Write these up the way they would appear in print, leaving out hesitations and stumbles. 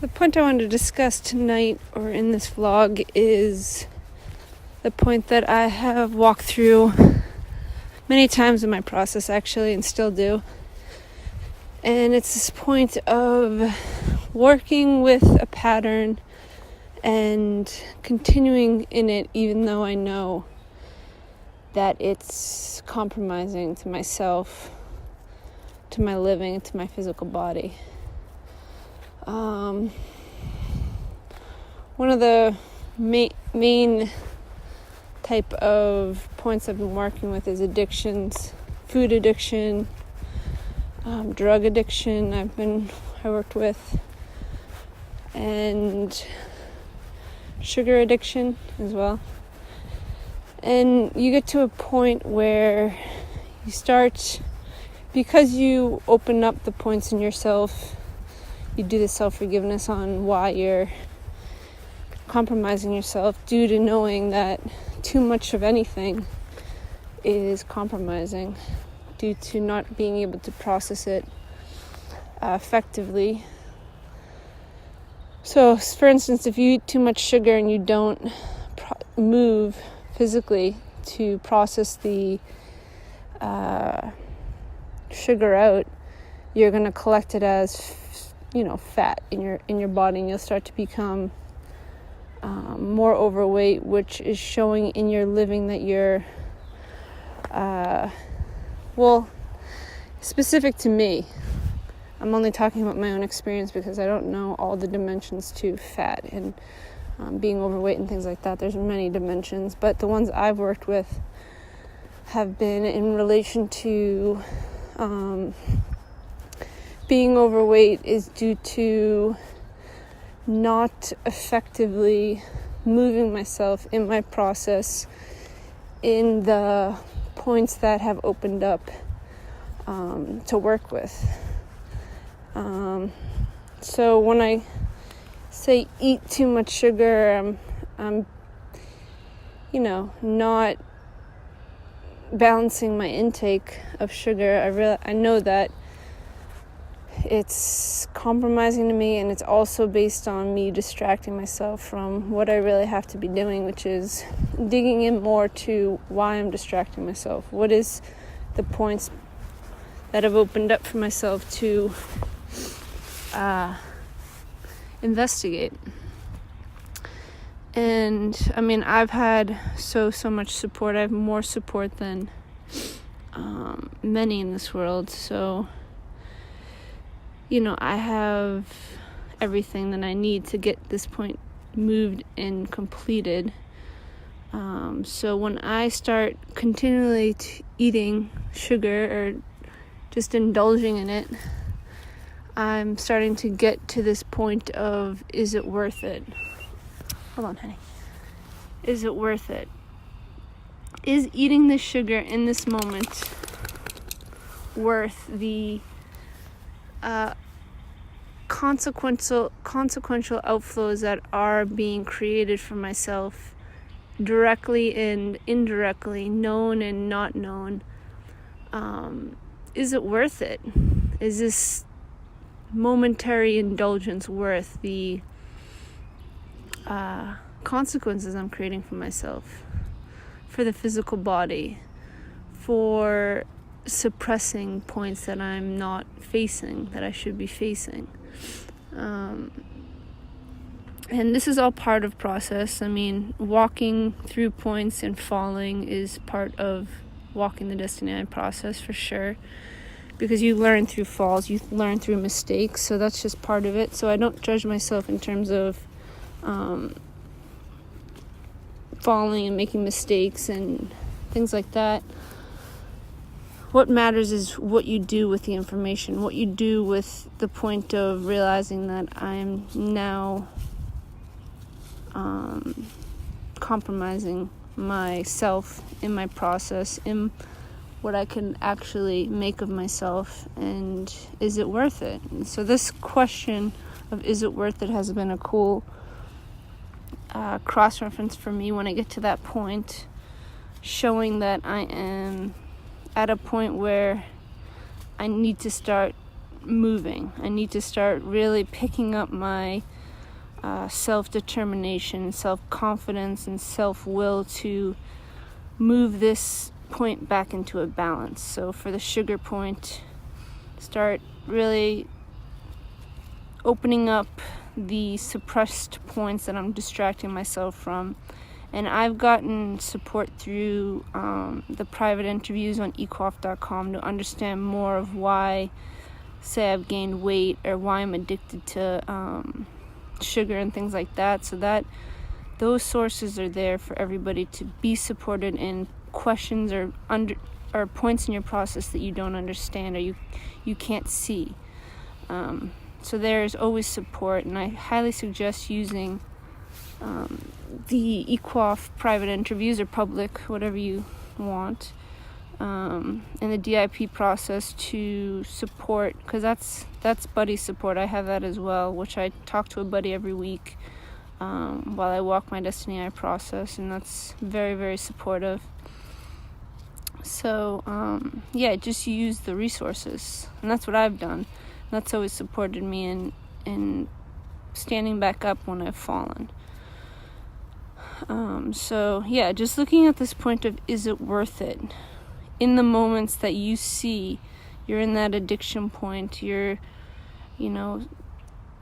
The point I want to discuss tonight, or in this vlog, is the point that I have walked through many times in my process, actually, and still do. And it's this point of working with a pattern and continuing in it, even though I know that it's compromising to myself, to my living, to my physical body. One of the main type of points I've been working with is addictions, food addiction, drug addiction I worked with, and sugar addiction as well. And you get to a point where you start, because you open up the points in yourself, you do the self-forgiveness on why you're compromising yourself, due to knowing that too much of anything is compromising, due to not being able to process it effectively. So, for instance, if you eat too much sugar and you don't move physically to process the sugar out, you're going to collect it as fat in your body, and you'll start to become more overweight, which is showing in your living that you're specific to me. I'm only talking about my own experience because I don't know all the dimensions to fat and being overweight and things like that. There's many dimensions, but the ones I've worked with have been in relation to being overweight is due to not effectively moving myself in my process in the points that have opened up to work with. So when I say eat too much sugar, I'm not balancing my intake of sugar. I know that it's compromising to me, and it's also based on me distracting myself from what I really have to be doing, which is digging in more to why I'm distracting myself. What is the points that have opened up for myself to investigate? And I've had so much support. I have more support than many in this world. So I have everything that I need to get this point moved and completed. So when I start continually eating sugar or just indulging in it, I'm starting to get to this point of, is it worth it? Hold on, honey. Is it worth it? Is eating the sugar in this moment worth the consequential outflows that are being created for myself, directly and indirectly, known and not known? Is it worth it? Is this momentary indulgence worth the consequences I'm creating for myself, for the physical body, for suppressing points that I'm not facing, that I should be facing? And this is all part of process. Walking through points and falling is part of walking the Desteni process, for sure, because you learn through falls, you learn through mistakes, so that's just part of it. So I don't judge myself in terms of falling and making mistakes and things like that. What matters is what you do with the information, what you do with the point of realizing that I'm now compromising myself in my process, in what I can actually make of myself, and is it worth it? And so this question of is it worth it has been a cool cross-reference for me when I get to that point, showing that I am at a point where I need to start moving. I need to start really picking up my self-determination, self-confidence, and self-will to move this point back into a balance. So for the sugar point, start really opening up the suppressed points that I'm distracting myself from. And I've gotten support through the private interviews on equoff.com to understand more of why, say, I've gained weight or why I'm addicted to sugar and things like that. So that those sources are there for everybody to be supported in questions or points in your process that you don't understand or you can't see. So there's always support, and I highly suggest using the equoff private interviews or public, whatever you want, in the DIP process to support, because that's buddy support. I have that as well, which I talk to a buddy every week while I walk my Desteni I process, and that's very, very supportive. So just use the resources, and that's what I've done. That's always supported me in standing back up when I've fallen. Just looking at this point of, is it worth it? In the moments that you see you're in that addiction point, you're,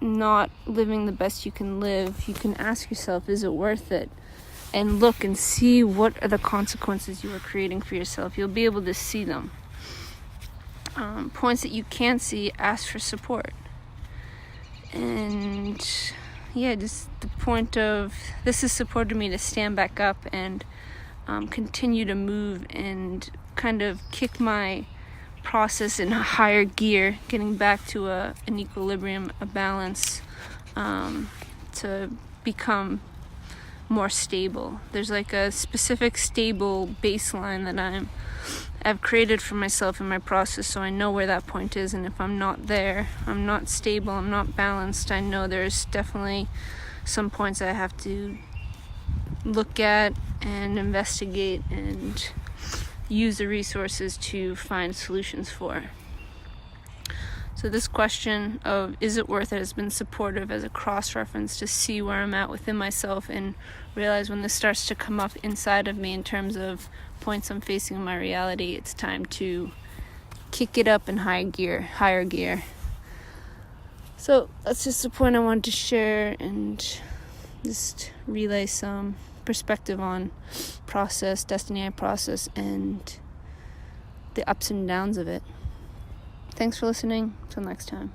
not living the best you can live, you can ask yourself, is it worth it? And look and see what are the consequences you are creating for yourself. You'll be able to see them. Points that you can't see, ask for support. And just the point of, this has supported me to stand back up and continue to move and kind of kick my process in a higher gear, getting back to an equilibrium, a balance, to become more stable. There's like a specific stable baseline that I've created for myself in my process, so I know where that point is, and if I'm not there, I'm not stable, I'm not balanced, I know there's definitely some points I have to look at and investigate and use the resources to find solutions for. So this question of, is it worth it, has been supportive as a cross-reference to see where I'm at within myself and realize when this starts to come up inside of me in terms of points I'm facing in my reality, it's time to kick it up in higher gear. So that's just the point I wanted to share and just relay some perspective on process, Desteni I process, and the ups and downs of it. Thanks for listening. Till next time.